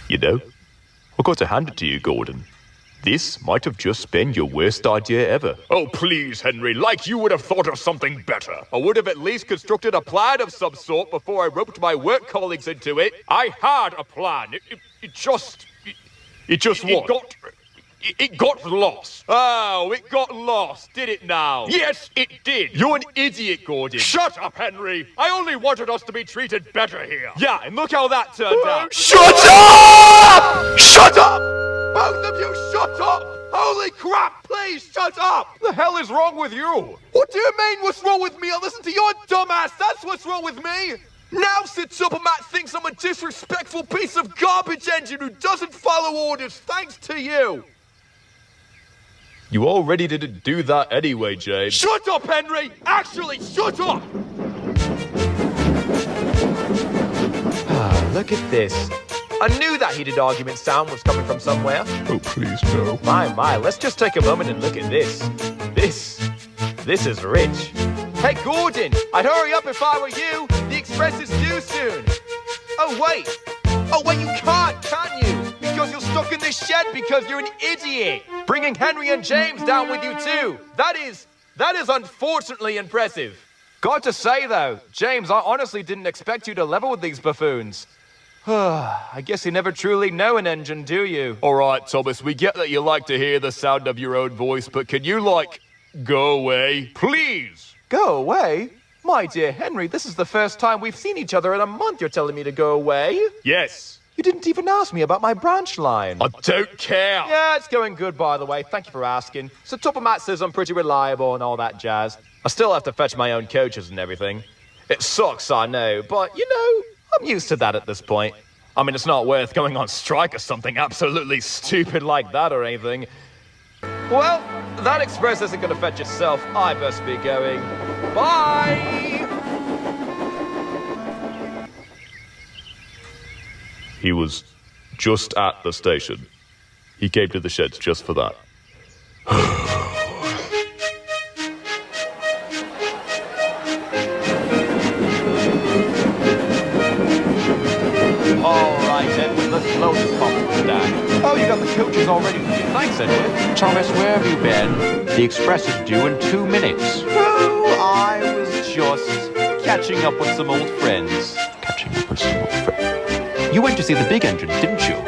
You know, I've got to hand it to you, Gordon. This might have just been your worst idea ever. Oh, please, Henry, like you would have thought of something better. I would have at least constructed a plan of some sort before I roped my work colleagues into it. I had a plan. It just what? It got lost. Oh, it got lost, did it now? Yes, it did. You're an idiot, Gordon. Shut up, Henry. I only wanted us to be treated better here. Yeah, and look how that turned out. Shut up! Shut up! Both of you, shut up! Holy crap, please shut up! The hell is wrong with you? What do you mean, what's wrong with me? I listen to your dumbass, that's what's wrong with me! Now Topham Hatt thinks I'm a disrespectful piece of garbage engine who doesn't follow orders thanks to you! You already didn't do that anyway, James. Shut up, Henry! Actually, shut up! Look at this. I knew that heated argument sound was coming from somewhere. Oh, please, no. My, let's just take a moment and look at this. This is rich. Hey, Gordon, I'd hurry up if I were you. The express is due soon. Oh, wait, you can't, can you? Because you're stuck in this shed because you're an idiot. Bringing Henry and James down with you, too. That is unfortunately impressive. Got to say, though, James, I honestly didn't expect you to level with these buffoons. I guess you never truly know an engine, do you? All right, Thomas, we get that you like to hear the sound of your own voice, but can you, go away? Please. Go away? My dear Henry, this is the first time we've seen each other in a month. You're telling me to go away? Yes. You didn't even ask me about my branch line. I don't care. Yeah, it's going good, by the way. Thank you for asking. So Topham Hatt says I'm pretty reliable and all that jazz. I still have to fetch my own coaches and everything. It sucks, I know, but, I'm used to that at this point. I mean, it's not worth going on strike or something absolutely stupid like that or anything. Well, that express isn't going to fetch itself. I best be going. Bye! He was just at the station. He came to the sheds just for that. Let's load this box down. Oh, you got the coaches all ready for you. Thanks, Edward. Thomas, where have you been? The express is due in 2 minutes. Oh, I was just catching up with some old friends. Catching up with some old friends. You went to see the big engine, didn't you?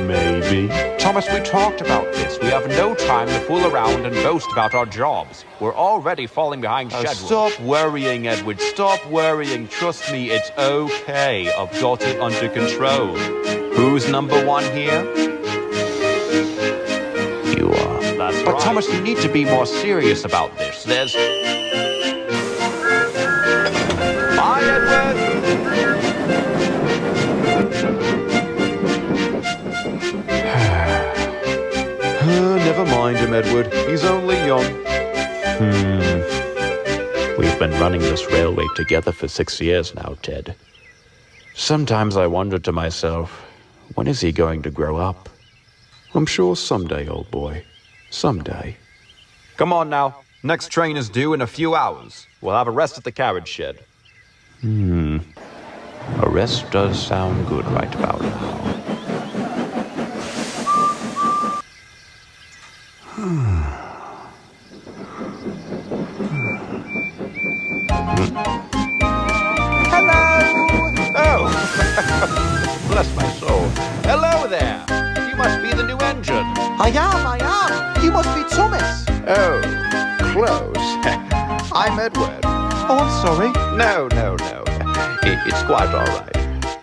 Maybe. Thomas, we talked about this. We have no time to fool around and boast about our jobs. We're already falling behind schedule. Stop worrying, Edward. Stop worrying. Trust me, it's okay. I've got it under control. Who's number one here? You are. That's right. But Thomas, you need to be more serious about this. There's... Bye, Edward. Never mind him, Edward. He's only young. We've been running this railway together for 6 years now, Ted. Sometimes I wonder to myself, when is he going to grow up? I'm sure someday, old boy. Someday. Come on now. Next train is due in a few hours. We'll have a rest at the carriage shed. A rest does sound good right about now. Bless my soul. Hello there. You must be the new engine. I am. You must be Thomas. Oh, close. I'm Edward. Oh, I'm sorry. No. It's quite all right.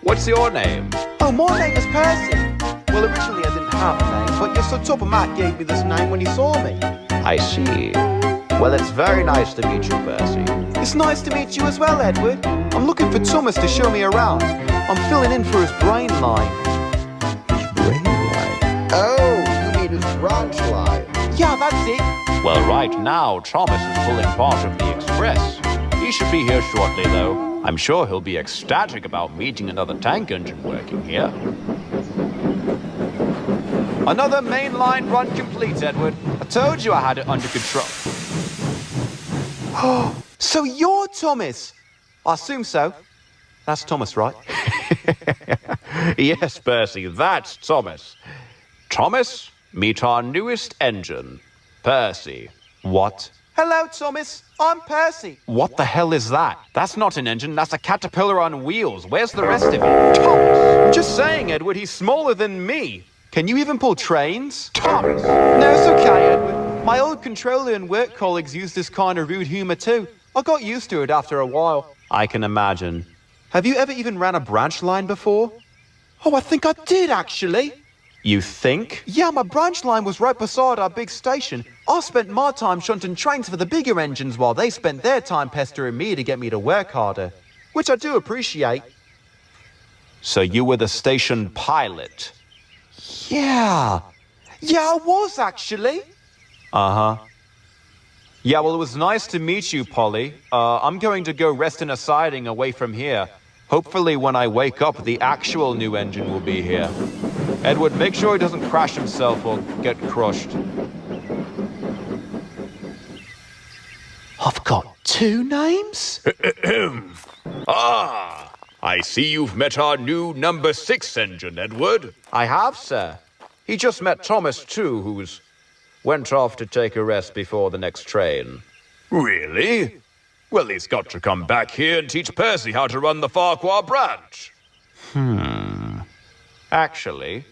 What's your name? Oh, my name is Percy. Well, originally I didn't have a name, but your Sir Topham Hatt gave me this name when he saw me. I see. Well, it's very nice to meet you, Percy. It's nice to meet you as well, Edward. I'm looking for Thomas to show me around. I'm filling in for his brain line. His brain line? Oh, you mean his branch line? Yeah, that's it. Well, right now, Thomas is pulling part of the express. He should be here shortly, though. I'm sure he'll be ecstatic about meeting another tank engine working here. Another main line run complete, Edward. I told you I had it under control. So you're Thomas? I assume so. That's Thomas, right? Yes, Percy, that's Thomas. Thomas, meet our newest engine, Percy. What? Hello, Thomas. I'm Percy. What the hell is that? That's not an engine, that's a caterpillar on wheels. Where's the rest of it? Thomas! Just saying, Edward, he's smaller than me. Can you even pull trains? Thomas! No, it's okay, Edward. My old controller and work colleagues use this kind of rude humor too. I got used to it after a while. I can imagine. Have you ever even ran a branch line before? Oh, I think I did, actually. You think? Yeah, my branch line was right beside our big station. I spent my time shunting trains for the bigger engines while they spent their time pestering me to get me to work harder. Which I do appreciate. So you were the station pilot? Yeah. Yeah, I was, actually. Uh-huh. Yeah, well, it was nice to meet you, Polly. I'm going to go rest in a siding away from here. Hopefully when I wake up, the actual new engine will be here. Edward, make sure he doesn't crash himself or get crushed. I've got 2 names? Ah, I see you've met our new number 6 engine, Edward. I have, sir. He just met Thomas, too, who's went off to take a rest before the next train. Really? Well, he's got to come back here and teach Percy how to run the Farquhar branch. Actually,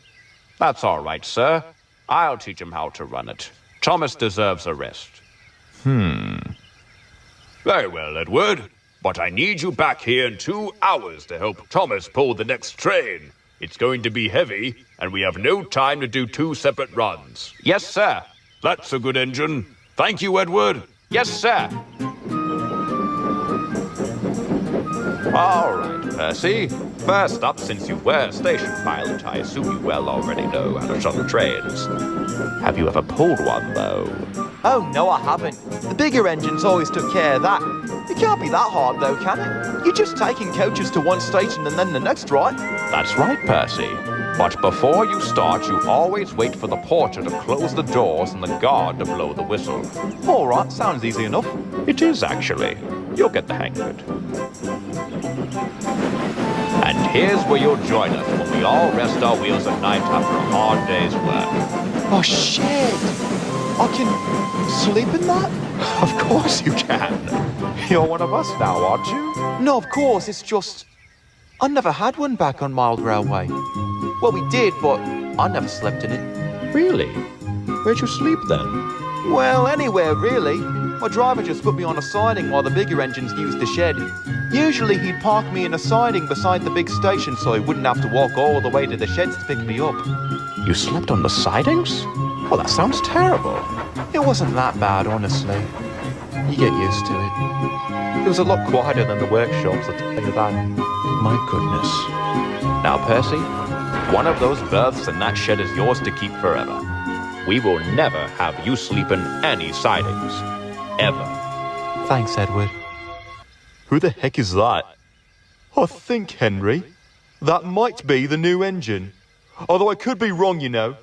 that's all right, sir. I'll teach him how to run it. Thomas deserves a rest. Very well, Edward. But I need you back here in 2 hours to help Thomas pull the next train. It's going to be heavy, and we have no time to do 2 separate runs. Yes, sir. That's a good engine. Thank you, Edward. Yes, sir. All right, Percy. First up, since you were a station pilot, I assume you well already know how to shuttle trains. Have you ever pulled one, though? Oh, no, I haven't. The bigger engines always took care of that. It can't be that hard, though, can it? You're just taking coaches to one station and then the next, right? That's right, Percy. But before you start, you always wait for the porter to close the doors and the guard to blow the whistle. All right, sounds easy enough. It is, actually. You'll get the hang of it. And here's where you'll join us when we all rest our wheels at night after a hard day's work. Oh, shit! I can sleep in that? Of course you can. You're one of us now, aren't you? No, of course, it's just... I never had one back on Mild Railway. Well, we did, but I never slept in it. Really? Where'd you sleep then? Well, anywhere, really. My driver just put me on a siding while the bigger engines used the shed. Usually he'd park me in a siding beside the big station so he wouldn't have to walk all the way to the sheds to pick me up. You slept on the sidings? Well, that sounds terrible. It wasn't that bad, honestly. You get used to it. It was a lot quieter than the workshops, I'll tell you that. My goodness. Now, Percy, one of those berths in that shed is yours to keep forever. We will never have you sleep in any sidings. Ever. Thanks, Edward. Who the heck is that? I think, Henry, that might be the new engine. Although I could be wrong, you know.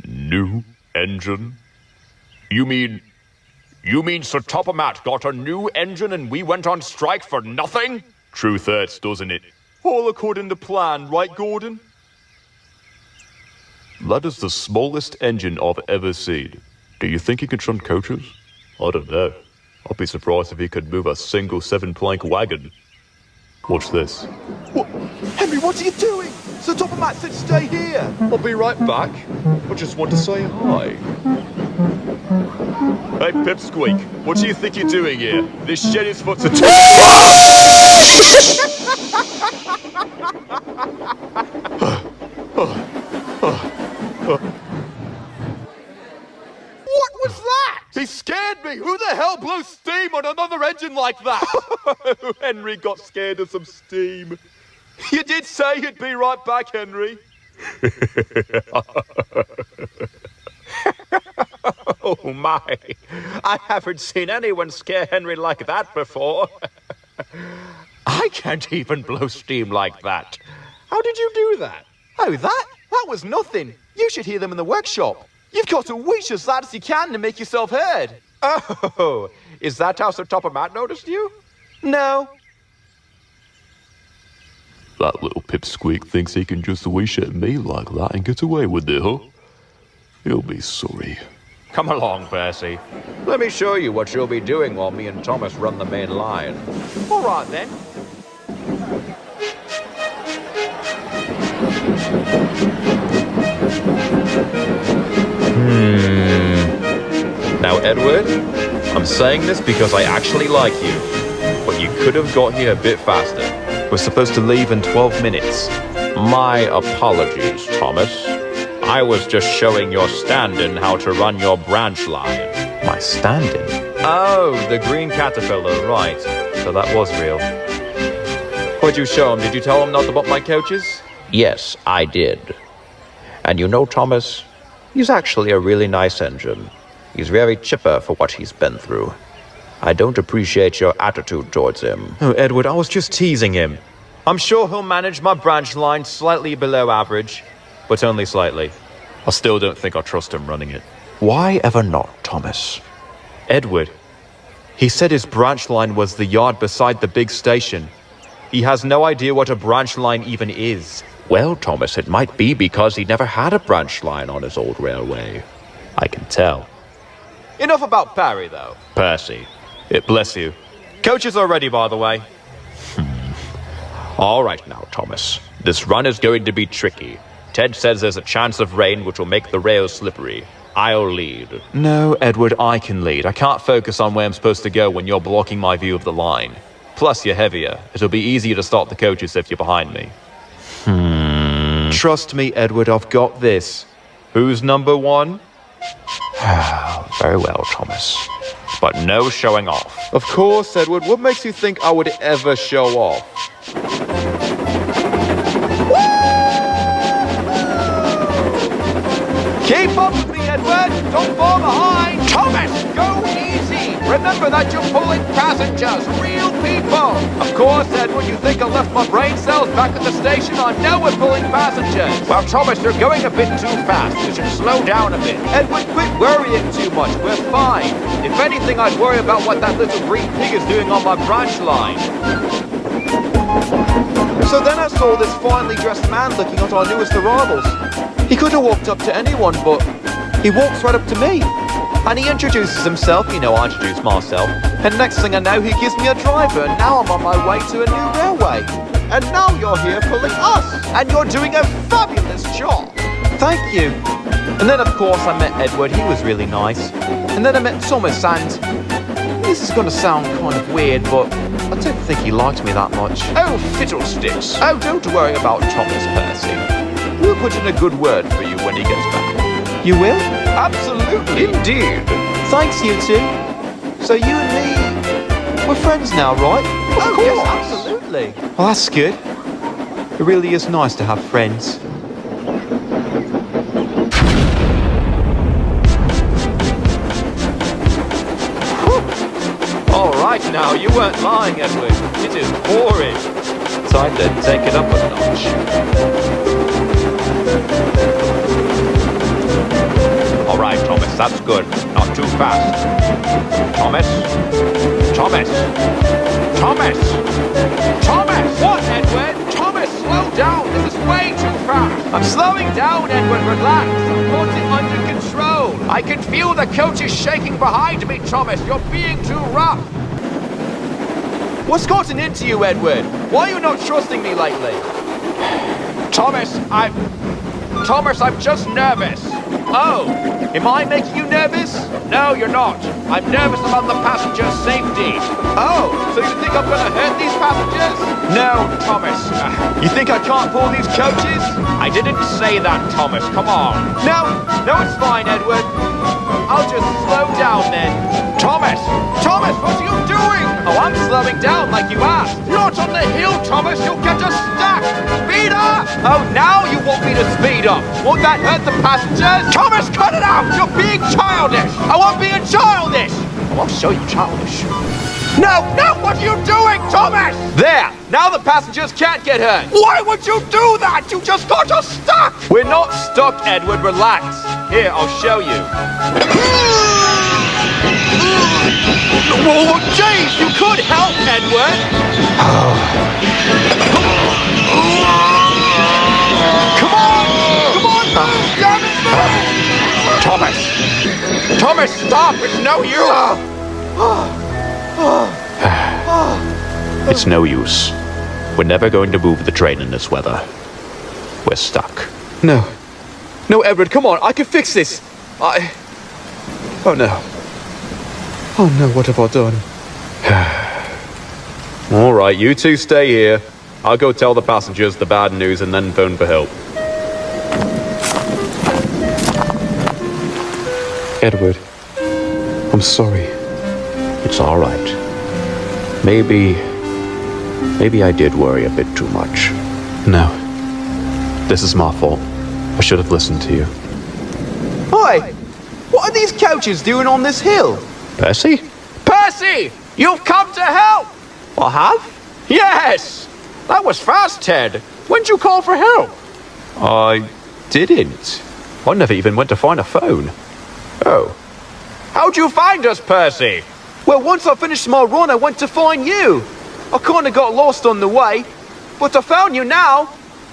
New engine? You mean Sir Topham Hatt got a new engine and we went on strike for nothing? Truth hurts, doesn't it? All according to plan, right, Gordon? That is the smallest engine I've ever seen. Do you think he can run coaches? I don't know. I'd be surprised if he could move a single 7-plank wagon. Watch this. What? Henry, what are you doing? Sir Topham Hatt said stay here. I'll be right back. I just want to say hi. Hey, Pipsqueak, what do you think you're doing here? This shed is for... What was that? He scared me. Who the hell blows steam on another engine like that? Henry got scared of some steam. You did say you'd be right back, Henry. Oh my, I haven't seen anyone scare Henry like that before. I can't even blow steam like that. How did you do that? Oh, that was nothing. You should hear them in the workshop. You've got to wheeze as loud as you can to make yourself heard. Oh, is that how Sir Topham Hatt noticed you? No. That little pipsqueak thinks he can just wish at me like that and get away with it, huh? He'll be sorry. Come along, Percy. Let me show you what you'll be doing while me and Thomas run the main line. All right, then. Now, Edward, I'm saying this because I actually like you, but you could have got here a bit faster. We're supposed to leave in 12 minutes. My apologies, Thomas. I was just showing your stand-in how to run your branch line. My stand-in? Oh, the green caterpillar, right. So that was real. What'd you show him? Did you tell him not to bump my coaches? Yes, I did. And you know, Thomas, he's actually a really nice engine. He's very chipper for what he's been through. I don't appreciate your attitude towards him. Oh, Edward, I was just teasing him. I'm sure he'll manage my branch line slightly below average, but only slightly. I still don't think I trust him running it. Why ever not, Thomas? Edward, he said his branch line was the yard beside the big station. He has no idea what a branch line even is. Well, Thomas, it might be because he never had a branch line on his old railway. I can tell. Enough about Parry, though. Percy. Bless you. Coaches are ready, by the way. All right now, Thomas. This run is going to be tricky. Ted says there's a chance of rain which will make the rails slippery. I'll lead. No, Edward, I can lead. I can't focus on where I'm supposed to go when you're blocking my view of the line. Plus, you're heavier. It'll be easier to stop the coaches if you're behind me. Trust me, Edward, I've got this. Who's number one? Very well, Thomas. But no showing off. Of course, Edward. What makes you think I would ever show off? Keep up with me, Edward! Don't fall behind! Thomas, go easy! Remember that you're pulling passengers, real people! Of course, Edward, you think I left my brain cells back at the station? I know we're pulling passengers! Well, Thomas, you're going a bit too fast. You should slow down a bit. Edward, quit worrying too much. We're fine. If anything, I'd worry about what that little green pig is doing on my branch line. So then I saw this finely dressed man looking at our newest arrivals. He could have walked up to anyone, but he walks right up to me. And he introduces himself, you know, I introduce myself. And next thing I know, he gives me a driver, and now I'm on my way to a new railway. And now you're here pulling us. And you're doing a fabulous job. Thank you. And then, of course, I met Edward. He was really nice. And then I met Thomas, and this is going to sound kind of weird, but I don't think he liked me that much. Oh, fiddlesticks. Oh, don't worry about Thomas, Percy. We'll put in a good word for you when he gets back. You will? Absolutely. Indeed. Thanks, you two. So you and me, we're friends now, right? Of course. Yes, absolutely. Well, that's good. It really is nice to have friends. All right now, you weren't lying, Edward. It is boring. Time to take it up a notch. All right, Thomas, that's good. Not too fast. Thomas? Thomas? Thomas? Thomas! What, Edward? Thomas, slow down. This is way too fast. I'm slowing down, Edward. Relax. I've got it under control. I can feel the coaches shaking behind me, Thomas. You're being too rough. What's gotten into you, Edward? Why are you not trusting me lately? Thomas, I'm just nervous. Oh, am I making you nervous? No, you're not. I'm nervous about the passenger's safety. Oh, so you think I'm gonna hurt these passengers? No, Thomas. You think I can't pull these coaches? I didn't say that, Thomas. Come on. No, it's fine, Edward. I'll just slow down then. Thomas, what are you doing? Oh, I'm slowing down like you asked. Not on the hill, Thomas. You'll get us stuck. Speed up. Oh, now you want me to speed up. Won't that hurt the passengers? Thomas, cut it out. You're being childish. I won't be childish. Oh, I'll show you childish. No, what are you doing, Thomas? There. Now the passengers can't get hurt. Why would you do that? You just got us stuck. We're not stuck, Edward. Relax. Here, I'll show you. Oh, jeez, you could help, Edward. Come on! Come on! Damn it! Thomas! Thomas, stop! It's no use! It's no use. We're never going to move the train in this weather. We're stuck. No. No, Edward, come on. I can fix this. Oh, no. Oh, no, what have I done? All right, you two stay here. I'll go tell the passengers the bad news and then phone for help. Edward, I'm sorry. It's all right. Maybe I did worry a bit too much. No. This is my fault. I should have listened to you. Oi! What are these coaches doing on this hill? Percy? Percy! You've come to help! I have? Yes! That was fast, Ted. When'd you call for help? I didn't. I never even went to find a phone. Oh. How'd you find us, Percy? Well, once I finished my run, I went to find you. I kinda got lost on the way, but I found you now.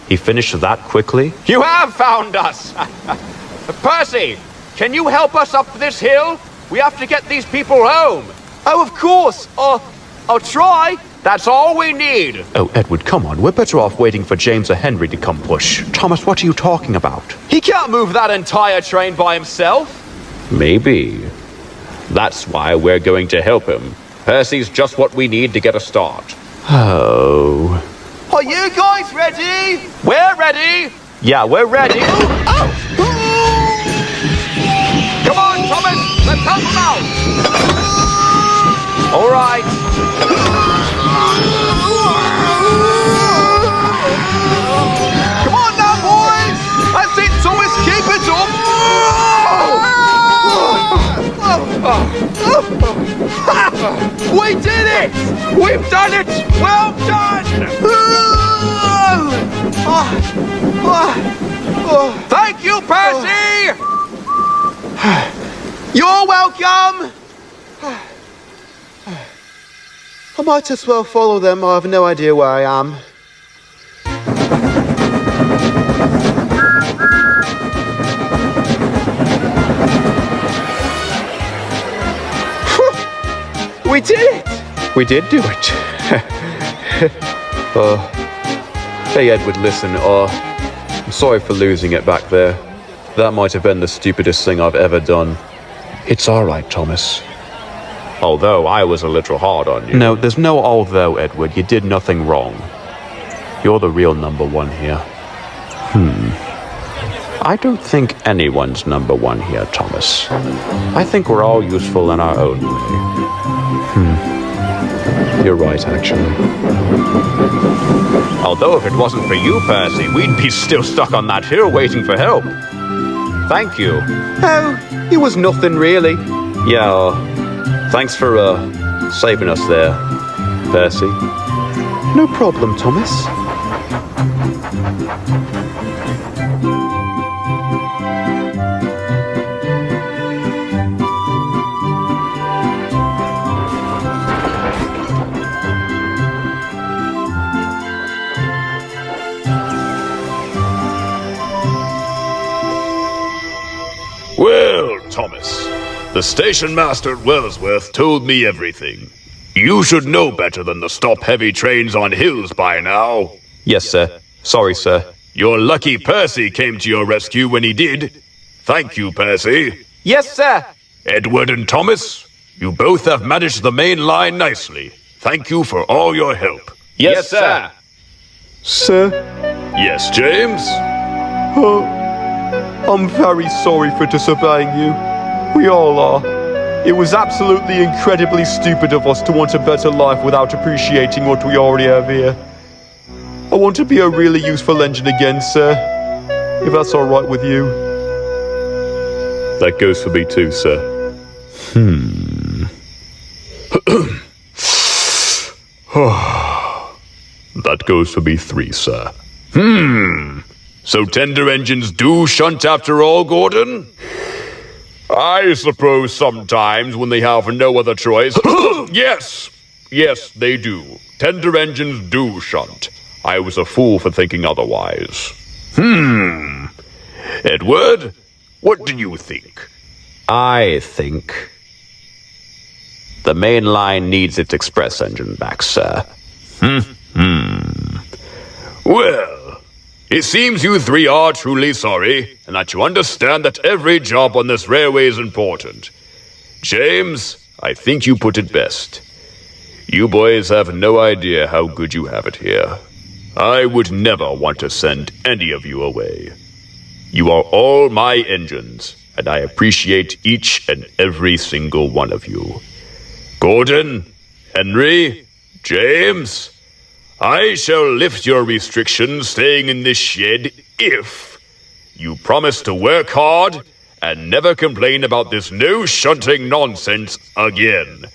He finished that quickly? You have found us! Percy, can you help us up this hill? We have to get these people home. Oh, of course. I'll try. That's all we need. Oh, Edward, come on. We're better off waiting for James or Henry to come push. Thomas, what are you talking about? He can't move that entire train by himself. Maybe. That's why we're going to help him. Percy's just what we need to get a start. Oh. Are you guys ready? We're ready. Yeah, we're ready. Come on, Thomas. Let's help him out. All right. Come on now, boys. That's it, Thomas. Keep it up. We did it! We've done it! Well done! Thank you, Percy! You're welcome! I might as well follow them. I have no idea where I am. We did it! We did do it. Hey, Edward, listen. I'm sorry for losing it back there. That might have been the stupidest thing I've ever done. It's all right, Thomas. Although I was a little hard on you. No, there's no although, Edward. You did nothing wrong. You're the real number one here. I don't think anyone's number one here, Thomas. I think we're all useful in our own way. You're right, actually. Although if it wasn't for you, Percy, we'd be still stuck on that hill waiting for help. Thank you. Oh, it was nothing really. Yeah, thanks for, saving us there, Percy. No problem, Thomas. Well, Thomas, the station master at Wellsworth told me everything. You should know better than to stop heavy trains on hills by now. Yes, sir. Sorry, sir. You're lucky Percy came to your rescue when he did. Thank you, Percy. Yes, sir. Edward and Thomas, you both have managed the main line nicely. Thank you for all your help. Yes, sir. Sir? Yes, James? I'm very sorry for disobeying you. We all are. It was absolutely incredibly stupid of us to want a better life without appreciating what we already have here. I want to be a really useful engine again, sir. If that's all right with you. That goes for me too, sir. That goes for me 3, sir. So tender engines do shunt after all, Gordon? I suppose sometimes when they have no other choice. Yes, they do. Tender engines do shunt. I was a fool for thinking otherwise. Edward, what do you think? I think the main line needs its express engine back, sir. Well, it seems you three are truly sorry, and that you understand that every job on this railway is important. James, I think you put it best. You boys have no idea how good you have it here. I would never want to send any of you away. You are all my engines, and I appreciate each and every single one of you. Gordon, Henry, James, I shall lift your restrictions staying in this shed if you promise to work hard and never complain about this no shunting nonsense again.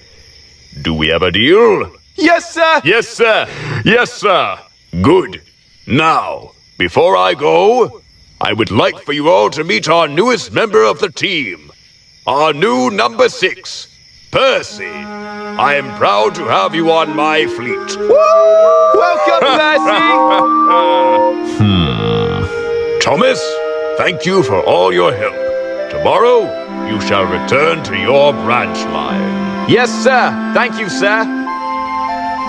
Do we have a deal? Yes, sir! Yes, sir! Yes, sir! Good. Now, before I go, I would like for you all to meet our newest member of the team, our new number 6, Percy. I am proud to have you on my fleet. Welcome, Percy! Thomas, thank you for all your help. Tomorrow, you shall return to your branch line. Yes, sir. Thank you, sir.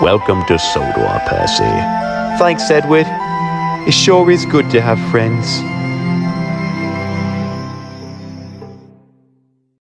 Welcome to Sodor, Percy. Thanks, Edward. It sure is good to have friends.